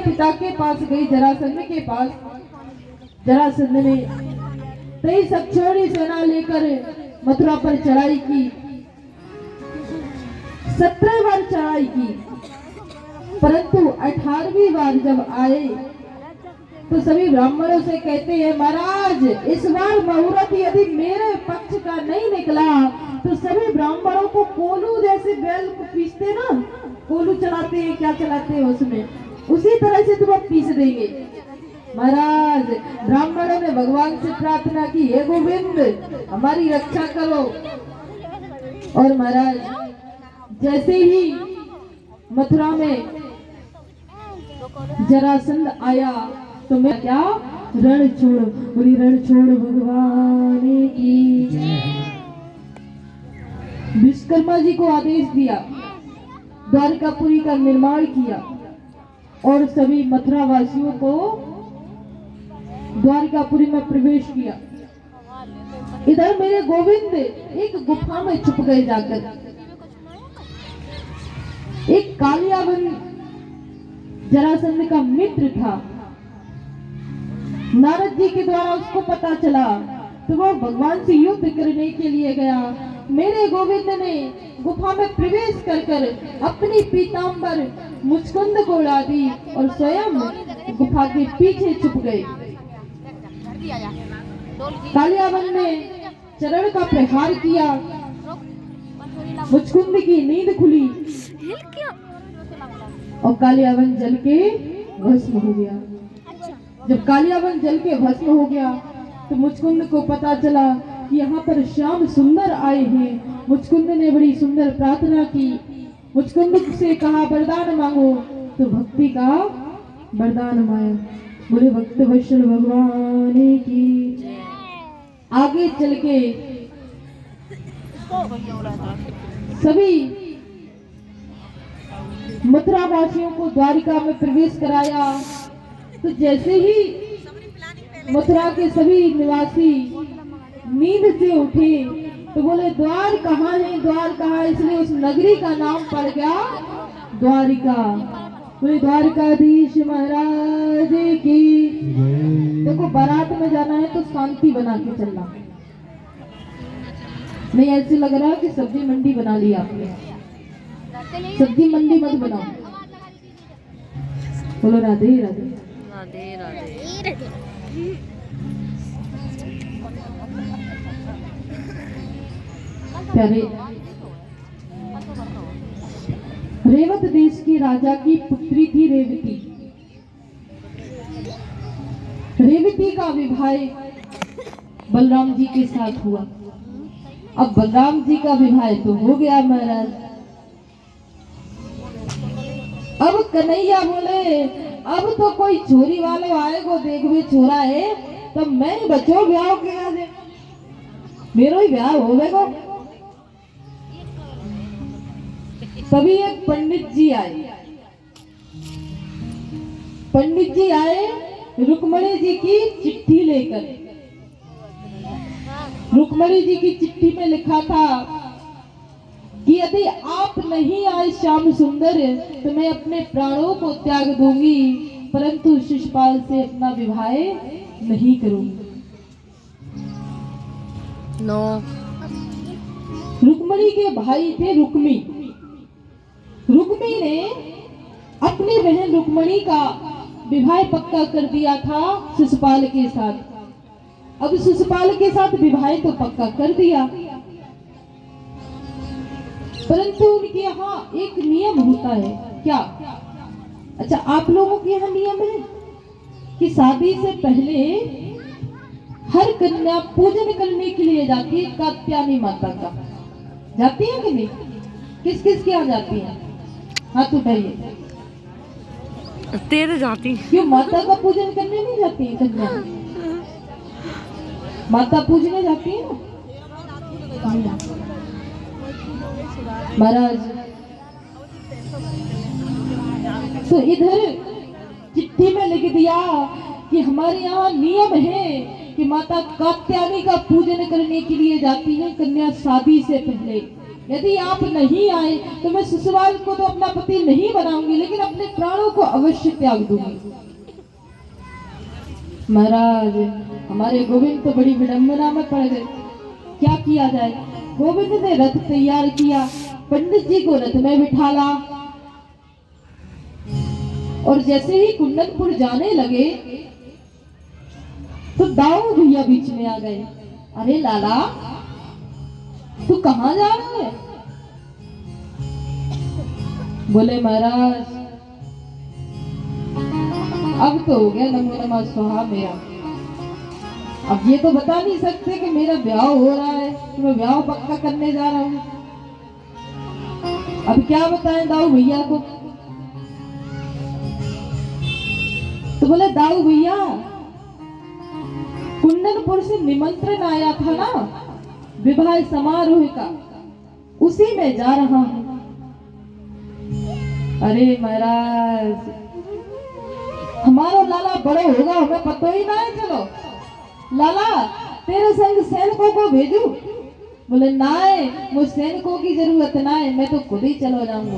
पिता के पास गई, जरासंध के पास। जरासंध ने 23 अक्षौहिणी सेना लेकर मथुरा पर चढ़ाई की, 17 बार चढ़ाई की, परंतु 18वीं बार जब आए तो सभी ब्राह्मणों से कहते हैं, महाराज इस बार मुहूर्त यदि मेरे पक्ष का नहीं निकला तो सभी ब्राह्मणों को कोलू जैसे बैल को पीसते ना, कोलू चलाते हैं, क्या चलाते हैं उसमें, उसी तरह से तुम्हें पीस देंगे। महाराज ब्राह्मणों ने भगवान से प्रार्थना की, हे गोविंद हमारी रक्षा करो। और महाराज जैसे ही मथुरा में जरासंध आया तो मैं क्या रण छोड़, बोली रण छोड़ भगवान की। विश्वकर्मा जी को आदेश दिया, द्वारकापुरी का निर्माण किया और सभी मथुरा वासियों को द्वारकापुरी में प्रवेश किया। इधर मेरे गोविंद एक गुफा में छुप गए जाकर। एक कालियावन जरासंध का मित्र था, नारद जी के द्वारा उसको पता चला तो वो भगवान से युद्ध करने के लिए गया। मेरे गोविंद ने गुफा में प्रवेश कर अपनी पीतांबर मुचकुंद को उड़ा दी और स्वयं गुफा के पीछे छुप गए। कालियावन ने चरण का प्रहार किया, मुचकुंद की नींद खुली और कालियावन जल के भस्म हो गया। जब कालियावन जल के भस्म हो गया तो मुचकुंद को पता चला कि यहाँ पर श्याम सुंदर आए हैं। मुचकुंद ने बड़ी सुंदर प्रार्थना की, मुचकुंद से कहा वरदान मांगो, तो भक्ति का वरदान मांगा। बोले भक्त वत्सल भगवान की। आगे चल के सभी मथुरा वासियों को द्वारिका में प्रवेश कराया। तो जैसे ही मथुरा के सभी निवासी नींद से उठे तो बोले द्वार कहाँ है, द्वार कहाँ है, इसलिए उस नगरी का नाम पड़ गया द्वारिका। बोले द्वारकाधीश महाराज की। देखो बारात में जाना है तो शांति बना के चलना, नहीं ऐसे लग रहा है कि सब्जी मंडी बना ली आपने, सब्जी मंडी मत बनाओ। बोलो राधे राधे राधे राधे। प्यारे, रेवत देश के राजा की पुत्री थी रेवती। रेवती का विवाह बलराम जी के साथ हुआ। अब बलराम जी का विवाह तो हो गया महाराज। अब कन्हैया बोले अब तो कोई चोरी वाले आएगो, देख भी छोरा है तो मैं बचो ब्याह के आज मेरो ही ब्याह हो गएगो। तभी एक पंडित जी आए। पंडित जी आए रुक्मणी जी की चिट्ठी लेकर। रुक्मणी जी की चिट्ठी में लिखा था कि यदि आप नहीं आए श्याम सुंदर तो मैं अपने प्राणों को त्याग दूंगी, परंतु शिशुपाल से अपना विवाह नहीं करूंगी। नो। रुक्मणी के भाई थे रुक्मी। रुक्मी ने अपनी बहन रुक्मणी का विवाह पक्का कर दिया था शिशुपाल के साथ। अब शिशुपाल के साथ विवाह तो पक्का कर दिया, परंतु उनके यहाँ एक नियम होता है। क्या? अच्छा, आप लोगों के यहाँ नियम है कि शादी से पहले हर कन्या पूजन करने के लिए जाती है कात्यायनी माता का। जाती है कि नहीं? किस किस के यहाँ जाती है? हाथ उठाइए। तेरे जाती। क्यों माता का पूजन करने नहीं जाती है कन्या? माता पूजने जाती है ना महाराज। तो इधर चिट्ठी में लिख दिया कि हमारे यहाँ नियम है कि माता कात्यायनी का पूजन करने के लिए जाती है कन्या शादी से पहले। यदि आप नहीं आए तो मैं ससुराल को तो अपना पति नहीं बनाऊंगी, लेकिन अपने प्राणों को अवश्य त्याग दूंगी। महाराज, हमारे गोविंद तो बड़ी विडंबना में पड़ गए। क्या किया जाए? गोविंद ने रथ तैयार किया, पंडित जी को रथ में बिठाला और जैसे ही कुंदनपुर जाने लगे तो दाऊ भैया बीच में आ गए। अरे लाला, तू कहाँ जा रहे है? बोले महाराज, अब तो हो गया नमो नमः स्वाहा मेरा। अब ये तो बता नहीं सकते कि मेरा ब्याह हो रहा है, तो मैं ब्याह पक्का करने जा रहा हूँ। अब क्या बताएं दाऊ भैया को? तो बोले दाऊ भैया, कुंदनपुर से निमंत्रण आया था ना विवाह समारोह का, उसी में जा रहा हूँ। अरे महाराज, हमारा लाला बड़े होगा, हमें पता ही ना है। चलो लाला, तेरे संग सैनिकों को भेजू? बोले ना, मुझे सैनिकों की जरूरत ना है, मैं तो खुद ही चलो जाऊंगा।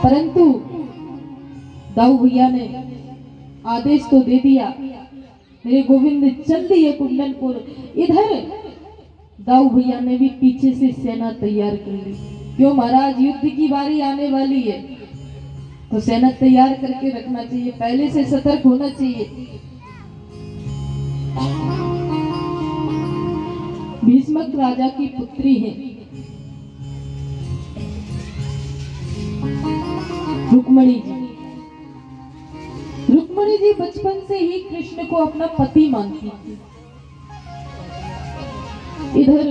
परंतु दाऊ भैया ने आदेश तो दे दिया, मेरे गोविंद चल दिए कुंदनपुर। इधर दाऊ भैया ने भी पीछे से सेना तैयार कर ली। क्यों महाराज, युद्ध की बारी आने वाली है तो सेना तैयार करके रखना चाहिए, पहले से सतर्क होना चाहिए। भीष्मक राजा की पुत्री है रुक्मणी जी। रुक्मणी जी बचपन से ही कृष्ण को अपना पति मानती थी। इधर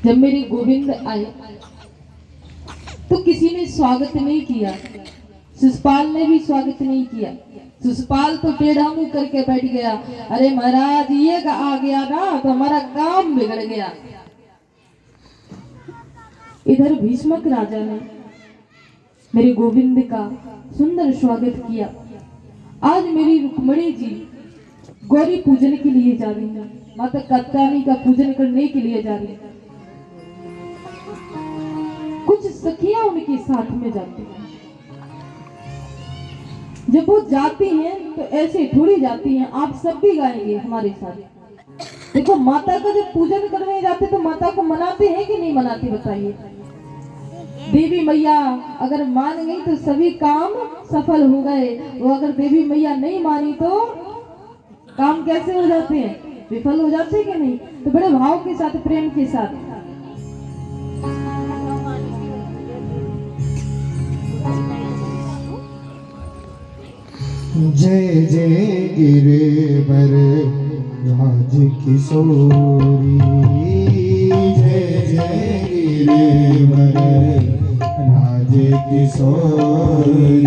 जब मेरे गोविंद आए तो किसी ने स्वागत नहीं किया, शिषपाल ने भी स्वागत नहीं किया। शिषपाल तो टेढ़ा मुंह करके बैठ गया। अरे महाराज, ये आ गया ना तो हमारा काम बिगड़ गया। इधर भीष्मक राजा ने मेरे गोविंद का सुंदर स्वागत किया। आज मेरी रुक्मणी जी गौरी पूजन के लिए जा रही है, माता कात्यायनी का पूजन करने के लिए जा रही है। कुछ सखियां उनके साथ में जाती हैं। जब वो जाती हैं तो ऐसे थोड़ी जाती हैं, आप सब भी गाएंगे हमारे साथ। देखो, माता का जब पूजन करने जाते तो माता को मनाते हैं कि नहीं मनाते, बताइए। देवी मैया अगर मान गई तो सभी काम सफल हो गए, वो अगर देवी मैया नहीं मानी तो काम कैसे हो जाते हैं, विफल हो जाते हैं कि नहीं। तो बड़े भाव के साथ, प्रेम के साथ जय जय गिरिवर राज किशोरी, जय जय गिरिवर राज किशोरी,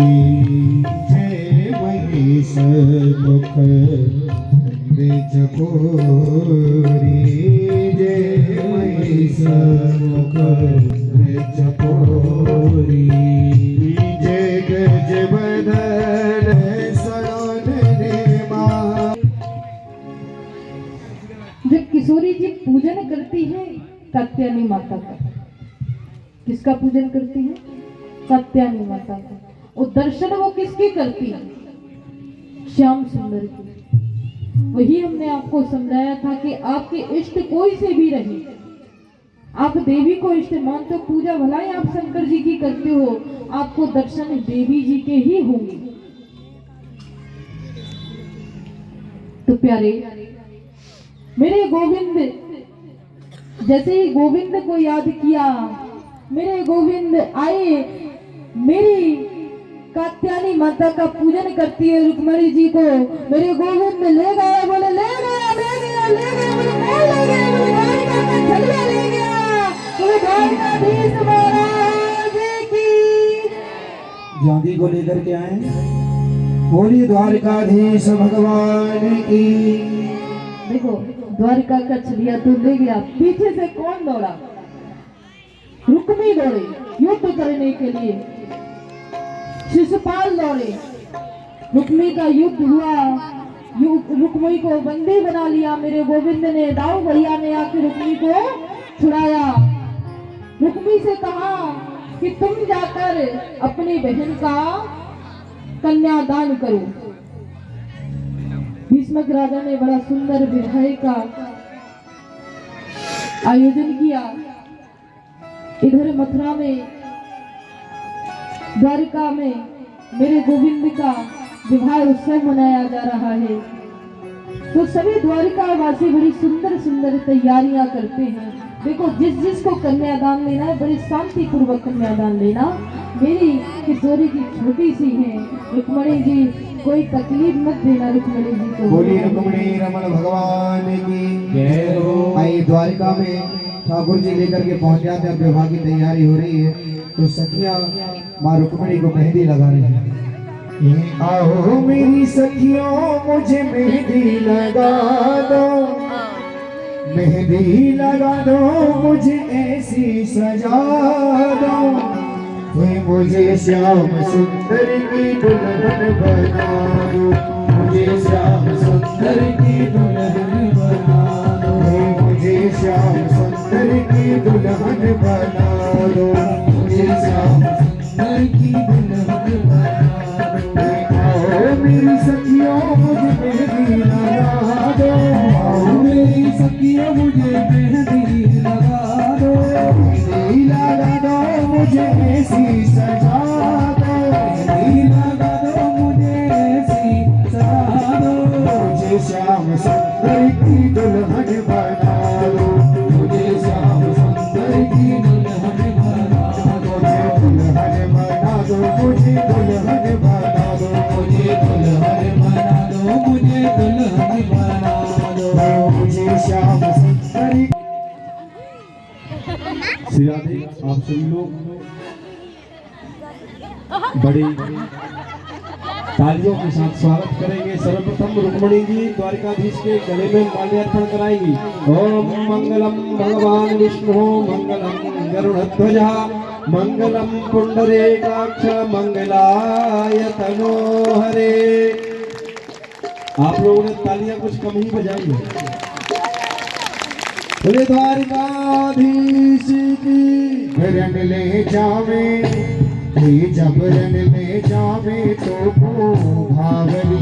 जय महिष मुख चकोरी, जय महिष मुख चकोरी, जय गजबदन जब किशोरी जी पूजन करती है कात्यायनी माता का। किसका पूजन करती है? कात्यायनी माता का। और दर्शन वो किसके करती है? श्याम सुंदर की। वही हमने आपको समझाया था कि आपके इष्ट कोई से भी रहे, आप देवी को इष्ट मानते हो, पूजा भलाई आप शंकर जी की करते हो, आपको दर्शन देवी जी के ही होंगे। तो प्यारे मेरे गोविंद, जैसे ही गोविंद को याद किया, मेरे गोविंद आए, मेरी कात्यायनी माता का पूजन करती है रुक्मणी जी को। मेरे गोविंद ले गए, बोले ले गया, ले गया, ले गया, बोले कौन ले गया, बोले द्वारिका का छलिया ले गया, बोले द्वारिकाधीश महाराज की। जांदी को लेकर के आए, बोली द्वारिकाधीश भगवान की। देखो, द्वारिका का छलिया तो ले गया, पीछे से कौन दौड़ा? रुक्मी दौड़े युद्ध करने के लिए, शिषपाल दौड़े, रुक्मी का युद्ध हुआ, रुक्मिणी को बंदी बना लिया। मेरे गोविंद ने, दाऊ भैया ने आके रुक्मिणी को छुड़ाया। रुक्मिणी से कहा कि तुम जाकर अपनी बहन का कन्यादान करो। भीष्मक राजा ने बड़ा सुंदर विवाह का आयोजन किया। इधर मथुरा में, द्वारिका में मेरे गोविंद का विवाह उत्सव मनाया जा रहा है। तो सभी द्वारिका वासी बड़ी सुंदर सुंदर तैयारियां करते हैं। देखो, जिस जिसको कन्यादान लेना है बड़े शांति पूर्वक कन्यादान लेना। मेरी किशोरी की छोटी सी है रुक्मिणी जी, कोई तकलीफ मत देना रुक्मिणी जी को। बोलिए रुक्मिणी रमण भगवान की जय हो। आई द्वारिका में ठाकुर जी लेकर के पहुंच जाते हैं। विवाह की तैयारी हो रही है तो सखियां माँ रुक्मिणी को मेहंदी लगा रही है। आओ मेरी सखियों मुझे मेहंदी लगा दो, मेहंदी लगा दो मुझे ऐसी सजा दो। मुझे श्याम सुंदर की दुल्हन बना दो, मुझे श्याम सुंदर की दुल्हन बना दो, मुझे श्याम सुंदर की दुल्हन बना दो, मुझे श्याम सुंदर की दुल्हन बना दो। आओ मेरी सखियों मुझे मेहंदी लगा दो, आओ मेरी सखियों मुझे मेहंदी लगा दो, मेहंदी लगा दो मुझे ऐसी सजा दो, मेहंदी लगा दो मुझे ऐसी सजा दो। मुझे श्याम सुंदर की दुल्हन बना दो, मुझे श्याम सुंदर की दुल्हन बना दो, मुझे दुल्हन बना दो, मुझे दुल्हन बना दो, मुझे दुल्हन बना दो, मुझे श्याम सुंदर। श्री राधे, आप सभी लोग बड़ी तालियों के साथ स्वागत करेंगे। सर्वप्रथम रुक्मिणी जी द्वारिकाधीश के गले में माल्यार्पण कराएंगी। ओम मंगलम भगवान विष्णु, मंगलम गरुड़ध्वज, मंगलम पुंडरीकाक्ष, मंगलाय तनोहरे। आप लोगों ने तालियां कुछ कम ही बजाई है। बोले द्वारिकाधीश की। रण ले जावे जब रण ले जावे तो भावरी